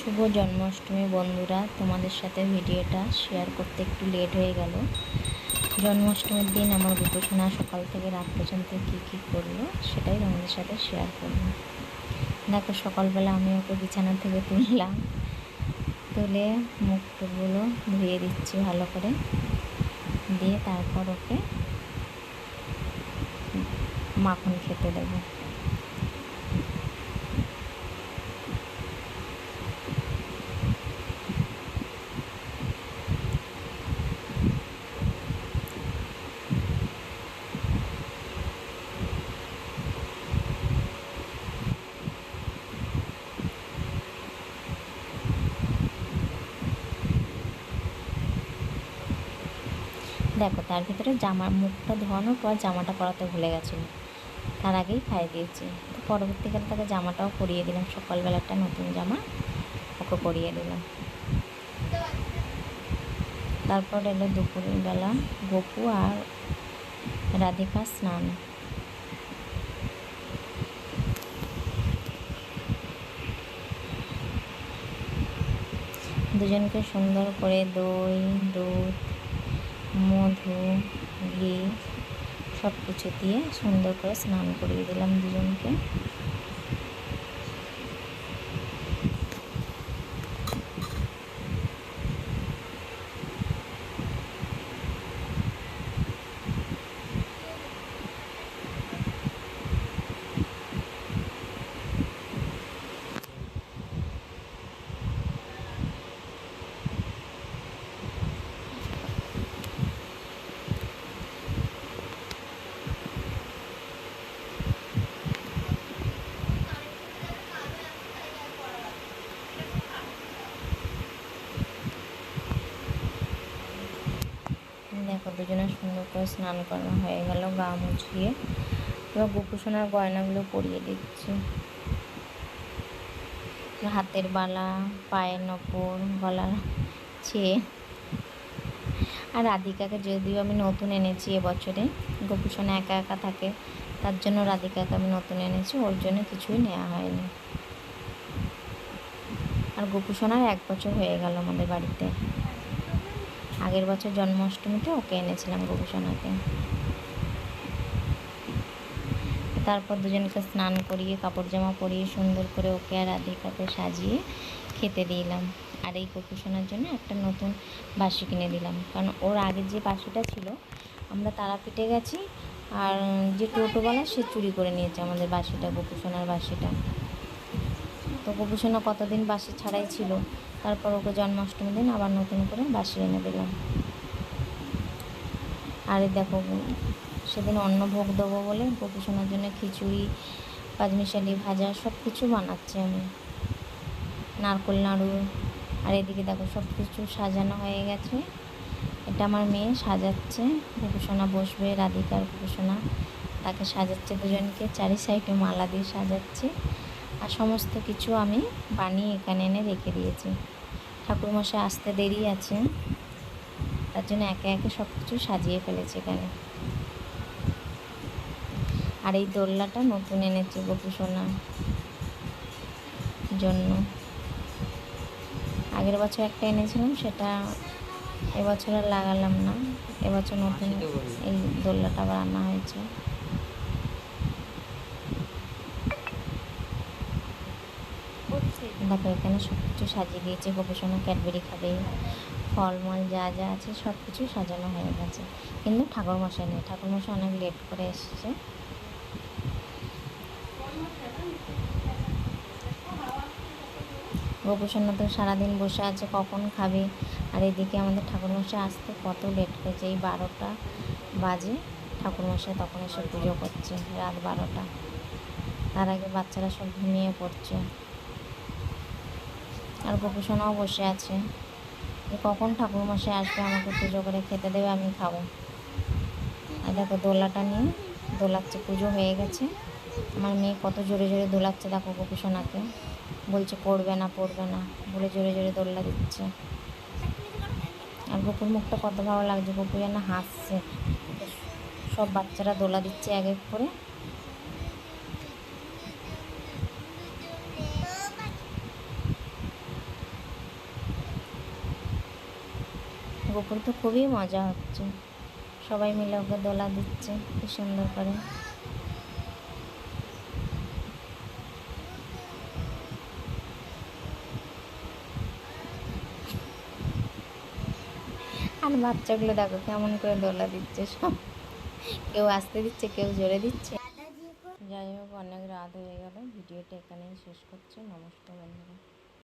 শুভ জন্মাষ্টমী বন্ধুরা, তোমাদের সাথে ভিডিওটা শেয়ার করতে একটু লেট হয়ে গেল। জন্মাষ্টমীর দিন আমার গোপসোনা সকাল থেকে রাত পর্যন্ত কী করলো সেটাই তোমাদের সাথে শেয়ার করবো। দেখো, সকালবেলা আমি ওকে বিছানা থেকে তুলে মুখ টুকগুলো ধুয়ে দিচ্ছি ভালো করে, দিয়ে তারপর ওকে মাখন খেতে দেবো। দেখো, তার ভিতরে মুখটা ধোয়ানোর পর জামাটা পরাতে ভুলে গেছিলো, তার আগেই খাইয়ে দিয়েছি। তো পরবর্তীকালে তাকে জামাটাও পরিয়ে দিলাম, সকালবেলা একটা নতুন জামা ওকে পরিয়ে দিলাম। তারপর এলো দুপুরবেলা গপু আর রাধিকার স্নান। দুজনকে সুন্দর করে দই, দুধ, মধু, ঘি সব কিছু দিয়ে সুন্দর করে স্নান করিয়ে দিলাম দুজনকে। দেখো, দুজনে সুন্দর করে স্নান করা হয়ে গেল, গা মুছিয়ে এবার গোপুসোনার গয়নাগুলো পরিয়ে দিচ্ছি। হাতের বালা, পায়ের নপুর, গলার চেন। আর রাধিকাকে যদিও আমি নতুন এনেছি এবছরে, গোপুসোনা একা একা থাকে, তার জন্য রাধিকাকে আমি নতুন এনেছি, ওর জন্য কিছুই নেওয়া হয়নি। আর গোপুসোনার 1 বছর হয়ে গেল আমাদের বাড়িতে। আগের বছর জন্মাষ্টমীতে ওকে এনেছিলাম গোপুসোনাকে। তারপর দুজনকে স্নান করিয়ে কাপড় জামা পরিয়ে সুন্দর করে ওকে আর রাধিকাকে সাজিয়ে খেতে দিলাম। আর এই গোপুসোনার জন্য একটা নতুন বাঁশি কিনে দিলাম, কারণ ওর আগের যে বাঁশিটা ছিল, আমরা তারাপীঠে গেছি আর যে টোটোওয়ালা সে চুরি করে নিয়েছে আমাদের বাঁশিটা, গোপুসোনার বাঁশিটা। তো গোপুসোনা কতদিন বাঁশি ছাড়াই ছিল, তারপর ওকে জন্মাষ্টমীর দিন আবার নতুন করে বাঁশি এনে দিলাম। আর দেখো, সেদিন অন্নভোগ দেবো বলে গোপুসোনার জন্য খিচুড়ি, পাঁচমিশালি ভাজা সব কিছু বানাচ্ছি আমি, নারকোল নাড়ু। আর এদিকে দেখো, সব কিছু সাজানো হয়ে গেছে। এটা আমার মেয়ে সাজাচ্ছে, গোপুসোনা বসবে, রাধিকার গোপুসোনা, তাকে সাজাচ্ছে দুজনকে, চারি সাইডে মালা দিয়ে সাজাচ্ছে। আর সমস্ত কিছু আমি বানিয়ে এখানে এনে রেখে দিয়েছি। ঠাকুরমশাই আসতে দেরি আছে, তার জন্য একে একে সব কিছু সাজিয়ে ফেলেছি এখানে। আর এই দোলনাটা নতুন এনেছি গোপুসোনার জন্য। আগের বছর একটা এনেছিলাম, সেটা এবছর আর লাগালাম না, এবছর নতুন এই দোলনাটা আবার আনা হয়েছে। দেখো, এখানে সব কিছু সাজিয়ে দিয়েছি, গোপুসোনা ক্যাডবেরি খাবে, ফলমূল যা যা আছে সব কিছু সাজানো হয়ে গেছে। কিন্তু ঠাকুরমশাই নেই, ঠাকুরমশাই অনেক লেট করে এসেছে। গোপুসোনা তো সারাদিন বসে আছে, কখন খাবে। আর এদিকে আমাদের ঠাকুরমশাই আসতে কত লেট হয়েছে, এই 12টা বাজে ঠাকুরমশাই তখন এসে পুজো করছে, রাত 12টা। তার আগে বাচ্চারা সব ঘুমিয়ে পড়ছে, আর গোপুসোনাও বসে আছে যে কখন ঠাকুরমশাই আসবে, আমাকে পুজো করে খেতে দেবে, আমি খাবো। আর দেখো, দোলাটা নিয়ে দোলাচ্ছে, পুজো হয়ে গেছে। আমার মেয়ে কত জোরে জোরে দোলাচ্ছে, দেখো গোপুসোনাকে বলছে পড়বে না বলে জোরে জোরে দোল্লা দিচ্ছে। আর গপুর মুখটা কত ভালো লাগছে, গপু যেন হাসছে। সব বাচ্চারা দোলা দিচ্ছে এক এক করে। গোপুর তো খুবই মজা হচ্ছে, সবাই মিলে ওকে দোলা দিচ্ছে কি সুন্দর করে। আর বাচ্চাগুলো দেখো কেমন করে দোলা দিচ্ছে সব, কেউ আসতে দিচ্ছে, কেউ জোরে দিচ্ছে। যাই হোক, অনেক রাত হয়ে গেল, ভিডিওটা এখানেই শেষ করছি। নমস্কার বন্ধুরা।